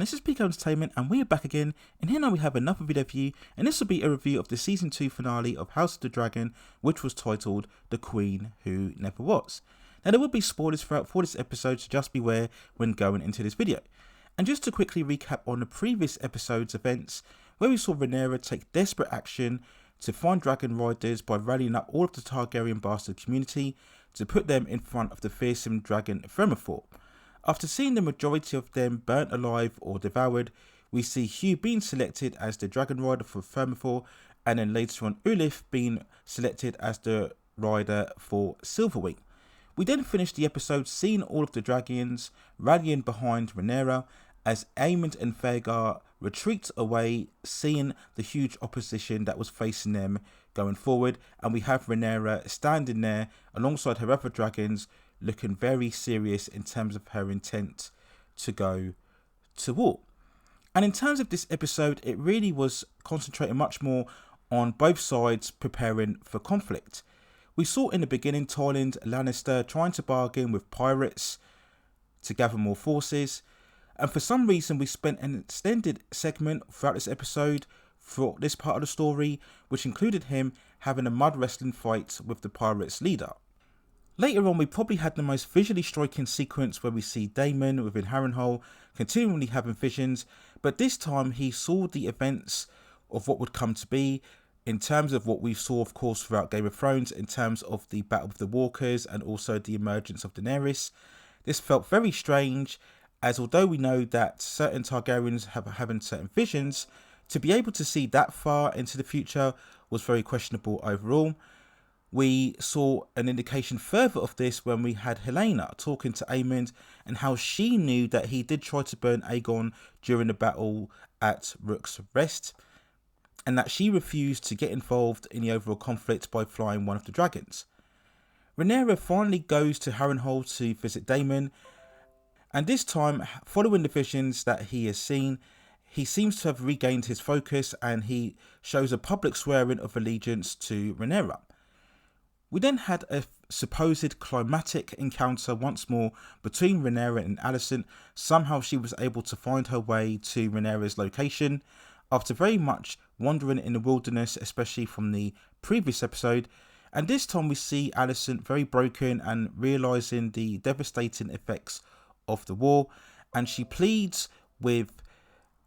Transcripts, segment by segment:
this is Pico Entertainment, and we are back again, and here now we have another video for you, and this will be a review of the Season 2 finale of House of the Dragon, which was titled The Queen Who Never Was. Now there will be spoilers throughout for this episode, so just beware when going into this video. And just to quickly recap on the previous episode's events, where we saw Rhaenyra take desperate action to find dragon riders by rallying up all of the Targaryen bastard community to put them in front of the fearsome dragon Thermophor. After seeing the majority of them burnt alive or devoured, we see Hugh being selected as the dragon rider for Thermophor, and then later on Ulif being selected as the rider for Silverwing. We then finish the episode seeing all of the dragons rallying behind Rhaenyra as Aemond and Vhagar retreat away, seeing the huge opposition that was facing them going forward, and we have Rhaenyra standing there alongside her other dragons, looking very serious in terms of her intent to go to war. And in terms of this episode, it really was concentrating much more on both sides preparing for conflict. We saw in the beginning Tywin Lannister trying to bargain with pirates to gather more forces, and for some reason we spent an extended segment throughout this episode for this part of the story, which included him having a mud wrestling fight with the pirates leader. Later on, we probably had the most visually striking sequence where we see Daemon within Harrenhal continually having visions, but this time he saw the events of what would come to be in terms of what we saw, of course, throughout Game of Thrones, in terms of the Battle of the Walkers and also the emergence of Daenerys. This felt very strange, as although we know that certain Targaryens have having certain visions, to be able to see that far into the future was very questionable overall. We saw an indication further of this when we had Helena talking to Aemond and how she knew that he did try to burn Aegon during the battle at Rook's Rest, and that she refused to get involved in the overall conflict by flying one of the dragons. Rhaenyra finally goes to Harrenhal to visit Daemon, and this time, following the visions that he has seen, he seems to have regained his focus and he shows a public swearing of allegiance to Rhaenyra. We then had a supposed climatic encounter once more between Rhaenyra and Alicent. Somehow she was able to find her way to Rhaenyra's location after very much wandering in the wilderness, especially from the previous episode. And this time we see Alicent very broken and realising the devastating effects of the war, and she pleads with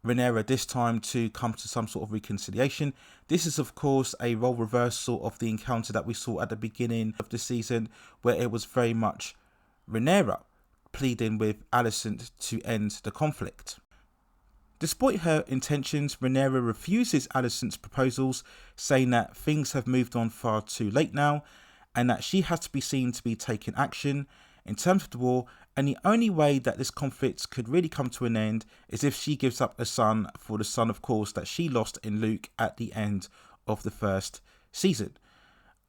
Rhaenyra this time to come to some sort of reconciliation. This is of course a role reversal of the encounter that we saw at the beginning of the season, where it was very much Rhaenyra pleading with Alicent to end the conflict. Despite her intentions, Rhaenyra refuses Alicent's proposals, saying that things have moved on far too late now and that she has to be seen to be taking action in terms of the war, and the only way that this conflict could really come to an end is if she gives up a son for the son, of course, that she lost in Luke at the end of the first season.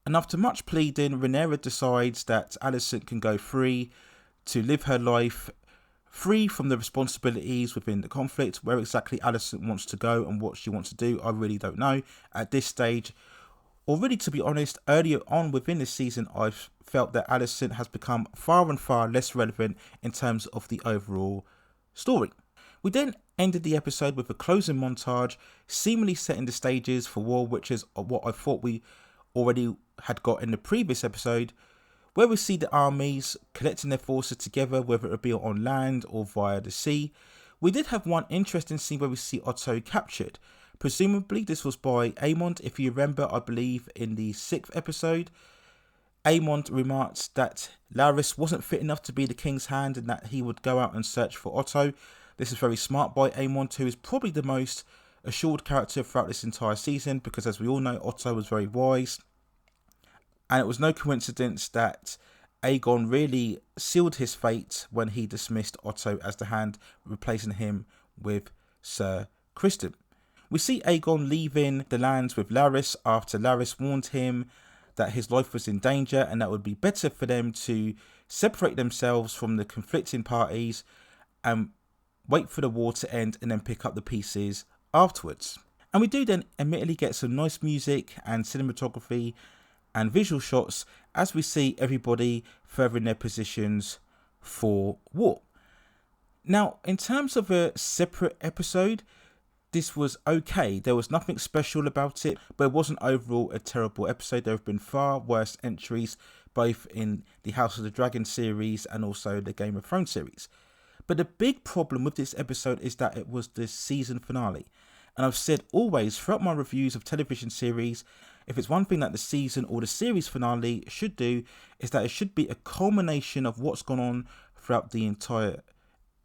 And after much pleading, Rhaenyra decides that Alicent can go free to live her life free from the responsibilities within the conflict. Where exactly Alicent wants to go and what she wants to do, I really don't know at this stage. Or really, to be honest, earlier on within this season, I've felt that Alicent has become far and far less relevant in terms of the overall story. We then ended the episode with a closing montage, seemingly setting the stages for war, which is what I thought we already had got in the previous episode, where we see the armies collecting their forces together, whether it be on land or via the sea. We did have one interesting scene where we see Otto captured. Presumably this was by Aemond. If you remember, I believe in the 6th episode, Aemond remarks that Larys wasn't fit enough to be the king's hand and that he would go out and search for Otto. This is very smart by Aemond, who is probably the most assured character throughout this entire season, because as we all know, Otto was very wise. And it was no coincidence that Aegon really sealed his fate when he dismissed Otto as the hand, replacing him with Sir Criston. We see Aegon leaving the lands with Larys after Larys warned him that his life was in danger and that it would be better for them to separate themselves from the conflicting parties and wait for the war to end and then pick up the pieces afterwards. And we do then admittedly get some nice music and cinematography and visual shots as we see everybody furthering their positions for war. Now, in terms of a separate episode, this was okay. There was nothing special about it, but it wasn't overall a terrible episode. There have been far worse entries, both in the House of the Dragon series and also the Game of Thrones series. But the big problem with this episode is that it was the season finale. And I've said always throughout my reviews of television series, if it's one thing that the season or the series finale should do, is that it should be a culmination of what's gone on throughout the entire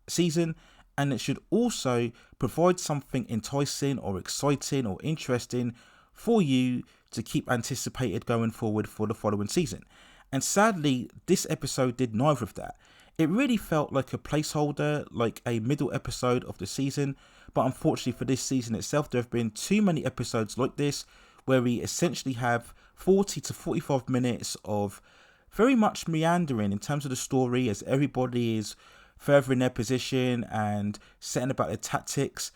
season, and it should also provide something enticing or exciting or interesting for you to keep anticipated going forward for the following season. And sadly, this episode did neither of that. It really felt like a placeholder, like a middle episode of the season, but unfortunately for this season itself, there have been too many episodes like this, where we essentially have 40 to 45 minutes of very much meandering in terms of the story as everybody is furthering their position and setting about their tactics.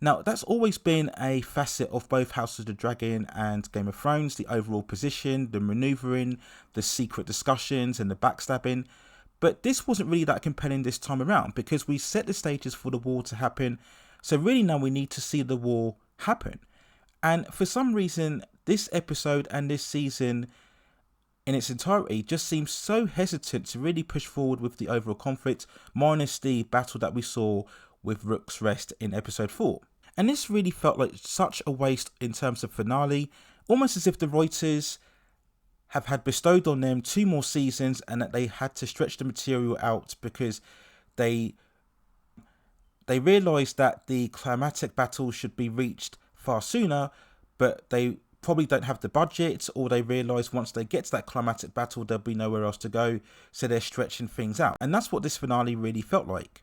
Now, that's always been a facet of both House of the Dragon and Game of Thrones, the overall position, the manoeuvring, the secret discussions and the backstabbing. But this wasn't really that compelling this time around because we set the stages for the war to happen. So really now we need to see the war happen. And for some reason, this episode and this season in its entirety just seems so hesitant to really push forward with the overall conflict, minus the battle that we saw with Rook's Rest in episode 4. And this really felt like such a waste in terms of finale, almost as if the writers have had bestowed on them 2 more seasons and that they had to stretch the material out because they realised that the climatic battle should be reached far sooner, but they probably don't have the budget, or they realise once they get to that climatic battle there'll be nowhere else to go, so they're stretching things out. And that's what this finale really felt like.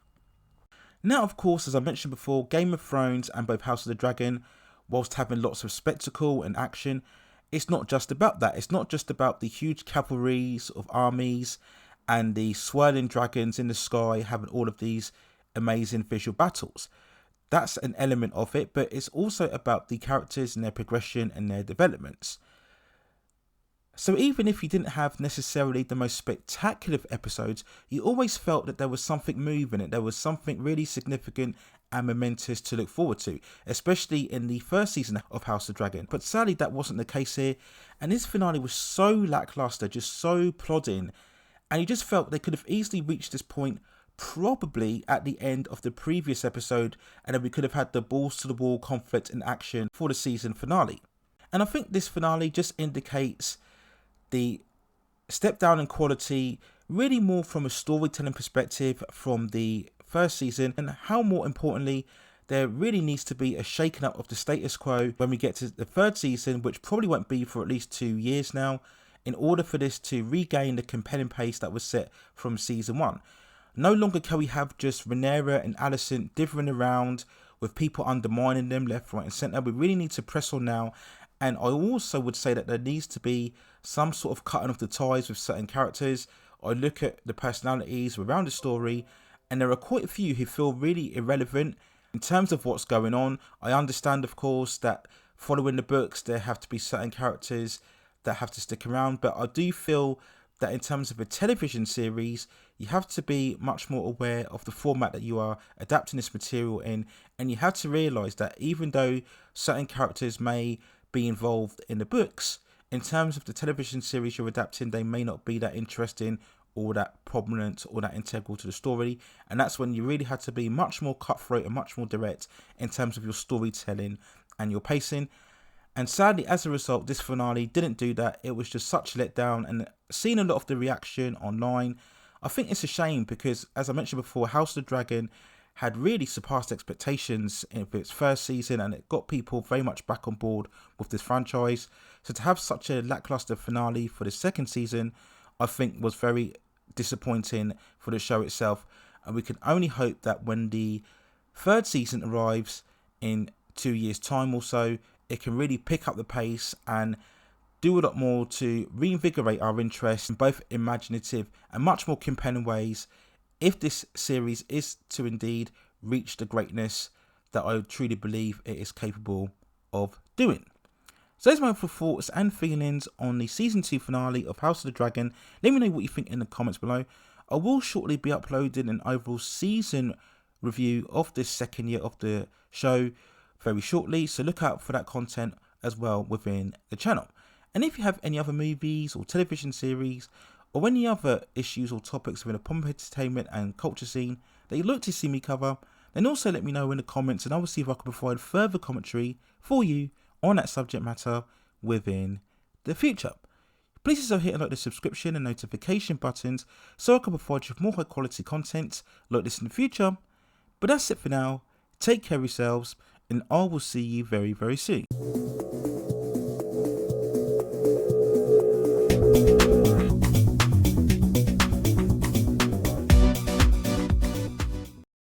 Now, of course, as I mentioned before, Game of Thrones and both House of the Dragon, whilst having lots of spectacle and action, it's not just about that. It's not just about the huge cavalries of armies and the swirling dragons in the sky having all of these amazing visual battles. That's an element of it, but it's also about the characters and their progression and their developments. So even if you didn't have necessarily the most spectacular of episodes, you always felt that there was something moving, that there was something really significant and momentous to look forward to, especially in the first season of House of Dragon. But sadly, that wasn't the case here, and this finale was so lackluster, just so plodding, and you just felt they could have easily reached this point probably at the end of the previous episode, and then we could have had the balls to the wall conflict in action for the season finale. And I think this finale just indicates the step down in quality, really more from a storytelling perspective from the first season, and how more importantly there really needs to be a shaking up of the status quo when we get to the third season, which probably won't be for at least 2 years now, in order for this to regain the compelling pace that was set from season 1. No longer can we have just Rhaenyra and Alicent dithering around with people undermining them left, right and centre. We really need to press on now. And I also would say that there needs to be some sort of cutting of the ties with certain characters. I look at the personalities around the story, and there are quite a few who feel really irrelevant in terms of what's going on. I understand, of course, that following the books, there have to be certain characters that have to stick around. But I do feel that in terms of a television series, you have to be much more aware of the format that you are adapting this material in, and you have to realise that even though certain characters may be involved in the books, in terms of the television series you're adapting, they may not be that interesting or that prominent or that integral to the story, and that's when you really had to be much more cutthroat and much more direct in terms of your storytelling and your pacing. And sadly, as a result, this finale didn't do that. It was just such a letdown, and seeing a lot of the reaction online, I think it's a shame because, as I mentioned before, House of the Dragon had really surpassed expectations in its first season, and it got people very much back on board with this franchise. So to have such a lackluster finale for the second season, I think was very disappointing for the show itself. And we can only hope that when the third season arrives in 2 years' time or so, it can really pick up the pace and do a lot more to reinvigorate our interest in both imaginative and much more compelling ways, if this series is to indeed reach the greatness that I truly believe it is capable of doing. So those are my thoughts and feelings on the season 2 finale of House of the Dragon. Let me know what you think in the comments below. I will shortly be uploading an overall season review of this second year of the show very shortly, so look out for that content as well within the channel. And if you have any other movies or television series or any other issues or topics within the pop entertainment and culture scene that you'd like to see me cover, then also let me know in the comments, and I will see if I can provide further commentary for you on that subject matter within the future. Please also hit like the subscription and notification buttons so I can provide you with more high quality content like this in the future. But that's it for now. Take care of yourselves, and I will see you very, very soon.